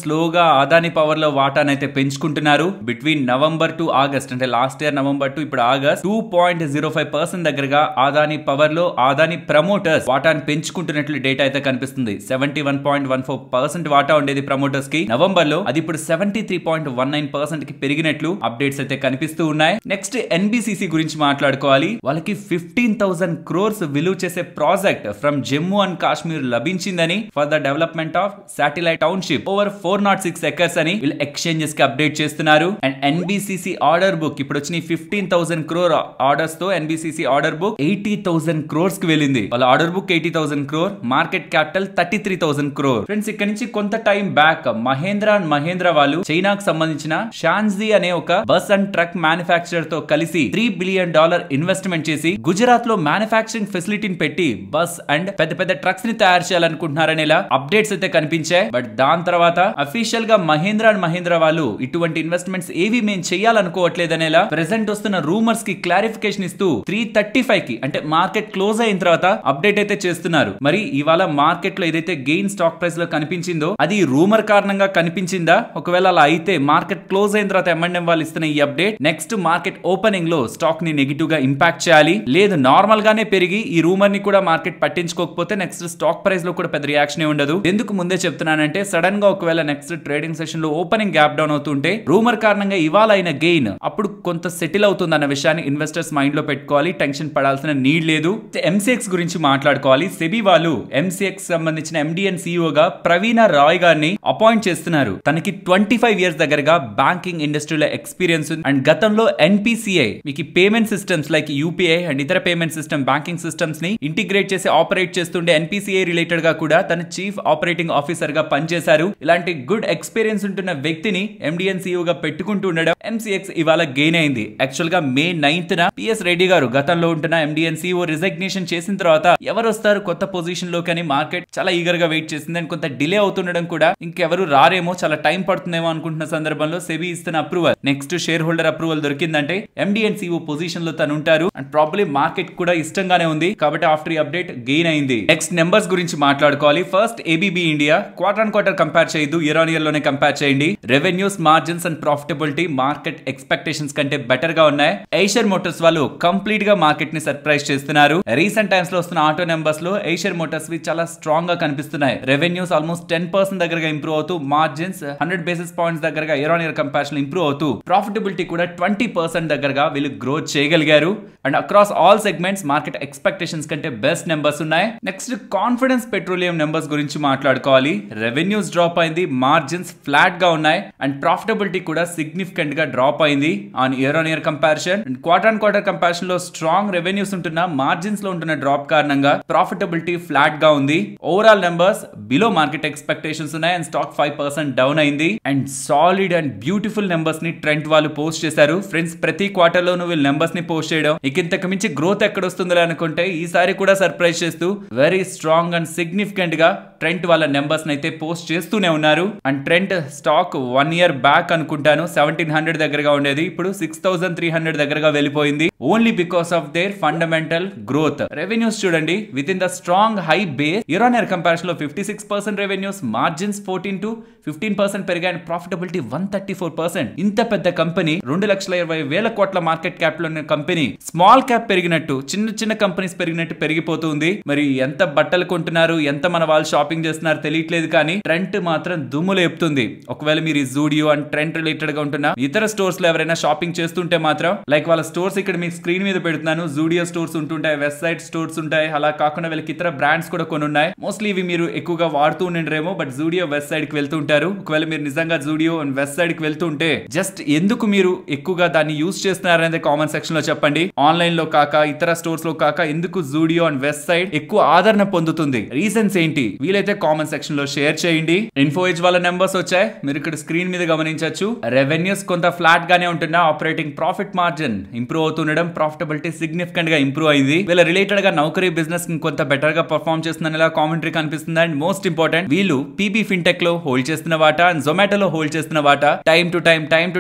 స్లోగా అదాని పవర్ లో వాటాను అయితే పెంచుకుంటున్నారు. బిట్వీన్ నవంబర్ టు ఆగస్ట్, అంటే లాస్ట్ ఇయర్ నవంబర్ టు ఇప్పుడు ఆగస్ట్ 2.05% దగ్గరగా అదాని పవర్ లో అదాని ప్రమోటర్స్ వాటాను పెంచుకుంటున్నట్లు డేటా అయితే కనిపిస్తుంది. 71.14% వాటా ఉండేది ప్రమోటర్స్ కి నవంబర్ లో, అది ఇప్పుడు 73.19% కి పెరిగినట్లు అప్డేట్స్ అయితే కనిపిస్తూ ఉన్నాయి. నెక్స్ట్ NBCC గురించి మాట్లాడుకోవాలి. వాళ్ళకి 15,000 crores విలువ చేసే project from Jammu and Kashmir లభించిందని for the development of satellite township over 406 acres అని వీళ్ళు ఎక్స్చేంజెస్ కి అప్డేట్ చేస్తున్నారు. అండ్ NBCC ఆర్డర్ బుక్ ఇప్పుడు వచ్చిన 15,000 crore ఆర్డర్స్ తో NBCC ఆర్డర్ బుక్ 80,000 crores కి వెళ్ళింది. వాళ్ళ order book 80,000 crore, market capital 33,000 crore. Friends, ఇక్కడ నుంచి కొంత టైం బ్యాక్ మహేంద్ర వాళ్ళు చైనాకు సంబంధించిన షాన్జీ అనే ఒక బస్ అండ్ ట్రక్ మ్యానుఫ్యాక్చరర్ తో కలిసి $3 billion ఇన్వెస్ట్మెంట్ చేసి గుజరాత్ లో మ్యానుఫ్యాక్చరింగ్ ఫెసిలిటీని పెట్టి బస్ అండ్ పెద్ద ట్రక్స్ ని తయారు చేయాలనుకుంటున్నారనేలా అప్డేట్స్ అయితే కనిపించాయి. బట్ దాని తర్వాత అఫీషియల్ గా మహేంద్ర వాళ్ళు ఇటువంటి ఇన్వెస్ట్మెంట్స్ ఏవి మేము చేయాలనుకోవట్లేదనేలా ప్రెసెంట్ వస్తున్న రూమర్స్ కి క్లారిఫికేషన్ ఇస్తూ 335 కి అంటే మార్కెట్ క్లోజ్ అయిన తర్వాత అప్డేట్ అయితే చేస్తున్నారు. మరి ఇవాళ మార్కెట్ లో ఏదైతే గెయిన్ స్టాక్ ప్రైస్ లో కనిపించిందో అది రూమర్ కారణంగా కనిపించిందా? ఒకవేళ అలా అయితే మార్కెట్ క్లోజ్ అయిన తర్వాత M&M వాళ్ళు ఇస్తున్న ఈ అప్డేట్ నెక్స్ట్ మార్కెట్ ఓపెనింగ్ లో స్టాక్ ని నెగిటివ్ గా ఇంపాక్ట్ చేయాలి, లేదు నార్మల్ గానే పెరిగి ఈ రూమర్ ని కూడా మార్కెట్ పట్టించుకోకపోతే నెక్స్ట్ స్టాక్ ప్రైస్ లో కూడా పెద్ద రియాక్షన్ ఉండదు. ఎందుకు ముందే చెప్తున్నానంటే సడన్ గా ఒకవేళ నెక్స్ట్ ట్రేడింగ్ సెషన్ లో ఓపెనింగ్ గ్యాప్ డౌన్ అవుతుంటే రూమర్ కారణంగా ఇవాళ అయిన గెయిన్ అప్పుడు కొంత సెటిల్ అవుతుంది అన్న విషయాన్ని ఇన్వెస్టర్స్ మైండ్ లో పెట్టుకోవాలి. టెన్షన్ పడాల్సిన నీడ్ లేదు. MCX గురించి మాట్లాడుకోవాలి. సెబీ వాళ్ళు MCX సంబంధించిన MD and CEO గా ప్రవీణ రాయ్ గారిని అపాయింట్ చేస్తున్నారు. తనకి 25 years దగ్గరగా బ్యాంకింగ్ ఇండస్ట్రీలో ఎక్స్పీరియన్స్ అండ్ గతంలో NPCI మీకు payment systems like UPI and ఇతర పేమెంట్ సిస్టమ్ బ్యాంకింగ్ సిస్టమ్స్ ని ఇంటిగ్రేట్ చేసి ఆపరేట్ చేస్తుండే NPCI రిలేటెడ్ గా కూడా తన చీఫ్ ఆపరేటింగ్ ఆఫీసర్ గా పనిచేశారు. ఇలాంటి గుడ్ ఎక్స్పీరియన్స్ ఉంటున్న వ్యక్తిని MD and CEO గా పెట్టుకుంటూ ఉండడం MCX ఇవాళ గెయిన్ అయింది. యాక్చువల్ గా May 9th PS రెడ్డి గారు గతంలో ఉంటున్న MD and CEO రిజగ్నేషన్ చేసిన తర్వాత ఎవరు వస్తారు కొత్త పొజిషన్ లో కానీ మార్కెట్ చాలా ఈగర్ గా వెయిట్ చేసింది అండ్ కొంత డిలే అవుతుండడం కూడా ఇంకెవరు రారేమో చాలా టైం పడుతుందేమో అనుకుంటున్న సందర్భంలో సెబీ ఇస్తున్న approval next shareholder approval దొరికిందంటే MD and CEO పొజిషన్ లో తను ఉంటారు అండ్ ప్రాబ్లీ మార్కెట్ కూడా ఇష్టంగానే ఉంది కాబట్టి ఆఫ్టర్ ఈ అప్డేట్ గెయిన్ అయింది. నెక్స్ట్ నెంబర్స్ గురించి మాట్లాడుకోవాలి. First ABB India quarter on quarter compare చేయదు, ఇయర్ ఆన్ ఇయర్ లోనే కంపేర్ చేయండి. Revenues, margins and profitability market expectations కంటే బెటర్ గా ఉన్నాయి. ఏషియర్ మోటార్స్ వాళ్ళు కంప్లీట్ గా మార్కెట్ ని సర్ప్రైజ్ చేస్తున్నారు. రీసెంట్ టైమ్స్ లో వస్తున్న ఆటో నెంబర్స్ లో ఏషియర్ మోటార్స్ వి చాలా స్ట్రాంగ్ గా కనిపిస్తున్నాయి. రెవెన్యూస్ ఆల్మోస్ట్ 10% దగ్గరగా ఇంప్రూవ్ అవుతూ మార్జిన్స్ 100 బేసిస్ పాయింట్స్ దగ్గరగా year on year comparison improve అవుతూ ప్రాఫిటబిలిటీ కూడా 20% దగ్గరగా వీళ్ళు గ్రోత్ చేయగలిగారు. And across all segments market expectations కంటే బెస్ట్ నెంబర్స్ ఉన్నాయి. నెక్స్ట్ కాన్ఫిడెన్స్ పెట్రోలియం నెంబర్స్ గురించి మాట్లాడుకోవాలి. రెవెన్యూస్ డ్రాప్ అయింది, మార్జిన్స్ ఫ్లాట్ గా ఉన్నాయి అండ్ ప్రాఫిటబిలిటీ కూడా సిగ్నిఫికెంట్ గా డ్రాప్ అయింది on year comparison. And quarter on quarter comparison లో స్ట్రాంగ్ రెవెన్యూస్ ఉంటున్న మార్జిన్స్ లో ఉంటున్న డ్రాప్ కారణంగా ప్రాఫిటబిలిటీ ఫ్లాట్ గా ఉంది. Overall numbers below market expectations ఉన్నాయి అండ్ స్టాక్ 5% డౌన్ అయింది. And solid and beautiful numbers ని ట్రెంట్ వాళ్ళు పోస్ట్ చేశారు. ఫ్రెండ్స్, ప్రతి క్వార్టర్ లోనూ వీళ్ళు నెంబర్స్ ని పోస్ట్ చేయడం ఇంతకు మించి గ్రోత్ ఎక్కడ వస్తుందో అనుకుంటే ఈసారి కూడా సర్ప్రైజ్ చేస్తూ వెరీ స్ట్రాంగ్ అండ్ సిగ్నిఫికెంట్ గా ట్రెంట్ వాళ్ళ నెంబర్స్ అయితే పోస్ట్ చేస్తూనే ఉన్నారు. And Trent stock 1 year back అనుకుంటాను 1700 దగ్గరగా ఉండేది, ఇప్పుడు 6300 దగ్గరగా వెళ్ళిపోయింది. Only because of their fundamental growth. Revenues చూడండి, within the strong high base year on year comparison లో 56% రెవెన్యూస్, మార్జిన్స్ 14 to 15% పెరిగాయి అండ్ ప్రాఫిటబిలిటీ 134%. ఇంత పెద్ద కంపెనీ 2,20,000 కోట్ల మార్కెట్ క్యాప్ లో ఉన్న కంపెనీ స్మాల్ క్యాప్ పెరిగినట్టు చిన్న కంపెనీస్ పెరిగినట్టు పెరిగిపోతుంది. మరి ఎంత బట్టలు కొంటున్నారు, ఎంత మన వాళ్ళు షాపింగ్ చేస్తున్నారు తెలియట్లేదు, కానీ ట్రెంట్ మాత్రం దుమ్ము లేపుతుంది. ఒకవేళ మీరు ఈ జూడియో అండ్ ట్రెంట్ రిలేటెడ్ గా ఉంటున్న ఇతర స్టోర్స్ లో ఎవరైనా షాపింగ్ చేస్తుంటే మాత్రం లైక్ వాళ్ళ స్టోర్స్ ఇక్కడ మీకు స్క్రీన్ మీద పెడుతున్నాను. జూడియో స్టోర్స్ ఉంటుంటాయి, వెస్ట్ సైడ్ స్టోర్స్ ఉంటాయి, అలా కాకుండా వీళ్ళకి ఇతర బ్రాండ్స్ కూడా కొన్ని ఉన్నాయి. మోస్ట్లీ ఇవి మీరు ఎక్కువగా వాడుతూ ఉండండిరేమో, బట్ జూడియో వెస్ట్ సైడ్ కి వెళ్తూ ఉంటారు. ఒకవేళ మీరు నిజంగా జూడియో అండ్ వెస్ట్ సైడ్ కి వెళ్తుంటే జస్ట్ ఎందుకు మీరు ఎక్కువగా దాన్ని యూజ్ చేస్తున్నారు అనేది కామెంట్ సెక్షన్ లో చెప్పండి. ఆన్లైన్ లో కాక ఇతర స్టోర్స్ లో కాక ఎందుకు జూడియో అండ్ వెస్ట్ సైడ్ ఎక్కువ ఆదరణ పొందుతుంది, రీజన్స్ ఏంటి, వీలైతే కామెంట్ సెక్షన్ లో షేర్ చేయండి. ఇన్ఫో ఎడ్జ్ వాళ్ళ నెంబర్స్ వచ్చాయి, మీరు ఇక్కడ స్క్రీన్ మీద గమనించవచ్చు. రెవెన్యూస్ కొంత ఫ్లాట్ గానే ఉంటున్నా, ఆపరేటింగ్ ప్రాఫిట్ మార్జిన్ ఇంప్రూవ్ అవుతుండడం, ప్రాఫిటబిలిటీ సిగ్నిఫికెంట్ గా ఇంప్రూవ్ అయింది. వీళ్ళ రిలేటెడ్ గా నౌకరీ బిజినెస్ కొంత బెటర్ గా పర్ఫార్మ్ చేస్తుందని ఇలా కామెంటరీ కనిపిస్తుంది. అండ్ మోస్ట్ ఇంపార్టెంట్, వీళ్ళు పీబీ ఫిన్టెక్ లో హోల్డ్ చేస్తున్న వాటా అండ్ జొమాటోలో హోల్డ్ చేస్తున్న వాటా టైం టు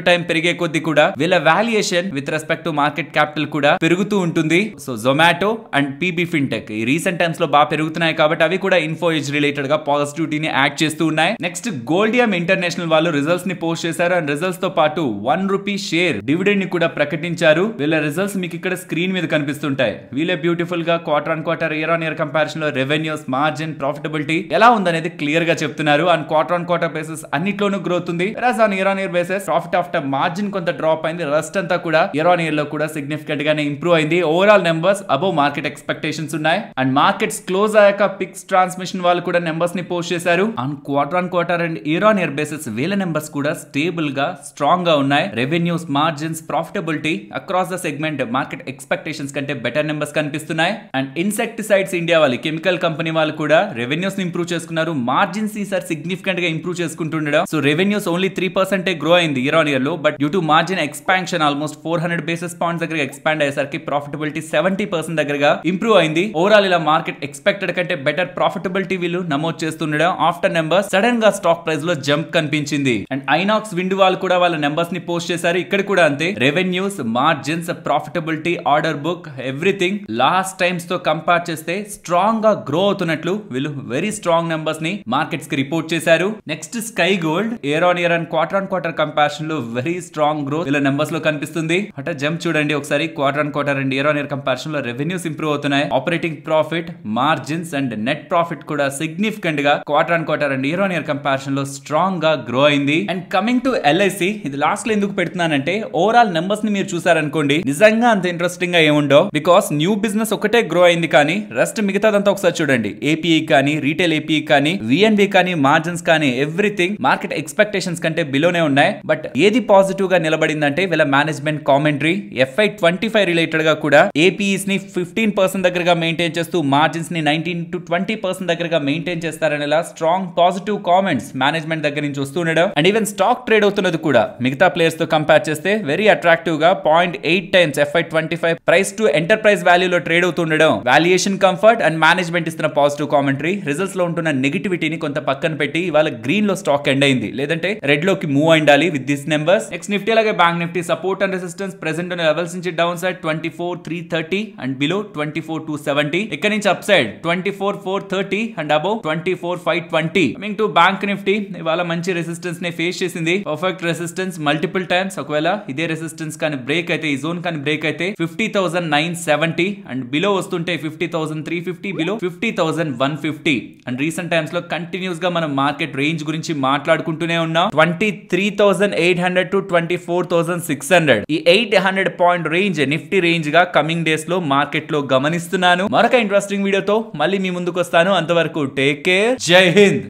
టైం పెరిగే కొద్ది కూడా వీళ్ళ valuation with respect to market capital కూడా పెరుగుతూ ఉంటుంది. So Zomato and PB fintech ఈ రీసెంట్ టైమ్స్ లో బాగా పెరుగుతున్నాయి కాబట్టి అవి కూడా ఇన్ఫో ఎడ్జ్ రిలేటెడ్ గా పాజిటివిటీని యాడ్ చేస్తూ ఉన్నాయి. నెక్స్ట్ గోల్డియం ఇంటర్నేషనల్ వాళ్ళు రిజల్ట్స్ ని పోస్ట్ చేశారు అండ్ రిజల్ట్స్ తో పాటు ₹1 షేర్ డివిడెండ్ ని కూడా ప్రకటించారు. వీళ్ళ రిజల్ట్స్ మీకు ఇక్కడ స్క్రీన్ మీద కనిపిస్తుంటాయి. వీళ్ళే బ్యూటిఫుల్ గా quarter on quarter year on year comparison లో రెవెన్యూస్, మార్జిన్, ప్రాఫిటబిలిటీ ఎలా ఉందనేది క్లియర్ గా చెప్తున్నారు. And quarter on quarter basis అన్నిట్లోనూ గ్రోత్ ఉంది. On year on year basis profit after margin కొంత డ్రాప్ అయింది, రెస్ట్ అంతా కూడా ఇయర్ ఆన్ ఇయర్ లో కూడా సిగ్నిఫికెంట్ గానే ఇంప్రూవ్ అయింది. Overall numbers above market expectations ఉన్నాయి. అండ్ మార్కెట్స్ క్లోజ్ అయ్యాక పిక్స్ ట్రాన్స్మిషన్ వాళ్ళు కూడా నెంబర్స్ ని పోస్ట్ చేశారు. On quarter and year on year basis వీళ్ళ నెంబర్స్ కూడా స్టేబుల్ గా స్ట్రాంగ్ గా ఉన్నాయి. Revenues, margins, profitability across the segment market expectations కంటే బెటర్ నెంబర్స్ కనిపిస్తున్నాయి. అండ్ ఇన్సెక్టిసైడ్స్ ఇండియా వాళ్ళు కెమికల్ కంపెనీ వాళ్ళు కూడా రెవెన్యూస్ ని ఇంప్రూవ్ చేసుకున్నారు, మార్జిన్స్ ఈసారి సిగ్నిఫికెంట్ గా ఇంప్రూవ్ చేసుకుంటుండడం. సో రెవెన్యూస్ ఓన్లీ 3% గ్రో అయింది ఇయర్ ఆన్ ఇయర్ లో, but due to margin expansion almost 400 basis points దగ్గర ఎక్స్పాండ్ అయ్యేసరికి ప్రాఫిటబిలిటీ 70% దగ్గరగా ఇంప్రూవ్ అయింది. ఓవరాల్ ఇలా మార్కెట్ ఎక్స్పెక్టెడ్ కంటే బెటర్ ప్రాఫిటబిలిటీ వీళ్ళు నమోదు చేస్తుండడం ఆఫ్టర్ నెంబర్స్ సడన్ గా స్టాక్ ప్రైస్ లో జంప్ కనిపించింది. అండ్ ఐనాక్స్ విండ్ వాళ్ళు కూడా వాళ్ళ నెంబర్స్ ని పోస్ట్ చేశారు. ఇక్కడ కూడా అంతే, revenues, margins, profitability, order book everything last times తో కంపేర్ చేస్తే స్ట్రాంగ్ గా గ్రో అవుతున్నట్లు వీళ్ళు వెరీ స్ట్రాంగ్ నెంబర్స్ ని మార్కెట్స్ కి రిపోర్ట్ చేశారు. Next sky gold ear on year and quarter on quarter comparison లో వెరీ స్ట్రాంగ్ గ్రోత్ వీళ్ళ నెంబర్స్ లో కనిపిస్తుంది. అంటే జంప్ చూడండి ఒకసారి, quarter on quarter and year on year comparison లో రెవెన్యూస్ ఇంప్రూవ్ అవుతున్నాయి, operating profit, margins and net profit కూడా సిగ్నిఫికెంట్ గా quarter on quarter and year on year comparison లో స్ట్రాంగ్ గా గ్రో అయింది. అండ్ కమింగ్ టు ఎల్ఐసి, ఇది last లో ఎందుకు పెడుతున్నానంటే ఓవరాల్ నెంబర్స్ ని మీరు చూసారనుకోండి నిజంగా అంత ఇంట్రెస్టింగ్ గా ఏముండో, బికాస్ న్యూ బిజినెస్ ఒకటే గ్రో అయింది కానీ రెస్ట్ మిగతాదంతా ఒకసారి చూడండి. ఏపీఈ కానీ, రీటైల్ ఏపీఈ కానీ, విఎన్బి కానీ, మార్జిన్స్ కానీ ఎవ్రీథింగ్ మార్కెట్ ఎక్స్పెక్టేషన్స్ కంటే బిలోనే ఉన్నాయి. బట్ ఏది పాజిటివ్ గా నిలబడిందంటే వీళ్ళ మేనేజ్మెంట్ కామెంటరీ FY25 రిలేటెడ్ గా కూడా ఏపీఈస్ ని 15% దగ్గరగా మెయింటైన్ చేస్తూ మార్జిన్స్ ని 19 to 20% దగ్గరగా మెయింటైన్ చేస్తారనేలా స్ట్రాంగ్ పాజిటివ్ కామెంట్స్ మేనేజ్మెంట్ దగ్గర నుంచి వస్తుండడం. అండ్ ఈవెన్ స్టాక్ ట్రేడ్ అవుతున్నది కూడా మిగతా ప్లేయర్స్ తో కంపేర్ చేస్తే వెరీ అట్రాక్టివ్ గా 0.8 times FY25 price to enterprise వాల్యూలో ట్రేడ్ అవుతుండడం, వాల్యుయేషన్ కంఫర్ట్ అండ్ మేనేజ్మెంట్ ఇస్తున్న పాజిటివ్ కామెంటరీ రిజల్ట్స్ లో ఉంటున్న నెగిటివిటీని కొంత పక్కన పెట్టి ఇవాళ గ్రీన్ లో స్టాక్ ఎండ్ అయింది, లేదంటే రెడ్ లోకి మూవ్ అయిండాలి with this numbers. Next Nifty అలాగే bank Nifty support and resistance present ఉన్న లెవెల్స్ నుంచి డౌన్ సైడ్ 24,330 అండ్ బిలో 24,270, ఇక్కడ నుంచి up side 24,430 and above 24,520. Coming to bank Nifty ఇవాళ మంచి రెసిస్టెన్స్ ని ఫేస్ చేసింది, పర్ఫెక్ట్ రెసిస్టెన్స్ మల్టిపుల్ టైమ్స్. ఒకవేళ ఇదే రెసిస్టెన్స్ కానీ బ్రేక్ అయితే, ఈ జోన్ కానీ బ్రేక్ అయితే 50,970 అండ్ బిలో వస్తుంటే 50,350, బిలో 50,150. అండ్ రీసెంట్ టైమ్స్ లో కంటిన్యూస్ గా మనం మార్కెట్ రేంజ్ గురించి మాట్లాడుకుంటూనే ఉన్నాం. 23,800 to 24,600 ఈ 800 పాయింట్ రేంజ్ నిఫ్టీ రేంజ్ గా కమింగ్ డేస్ లో మార్కెట్ లో గమనిస్తున్నాను. మరొక ఇంట్రెస్టింగ్ వీడియోతో మళ్ళీ మీ ముందుకు వస్తాను. అంతవరకు టేక్ కేర్. జై హింద్.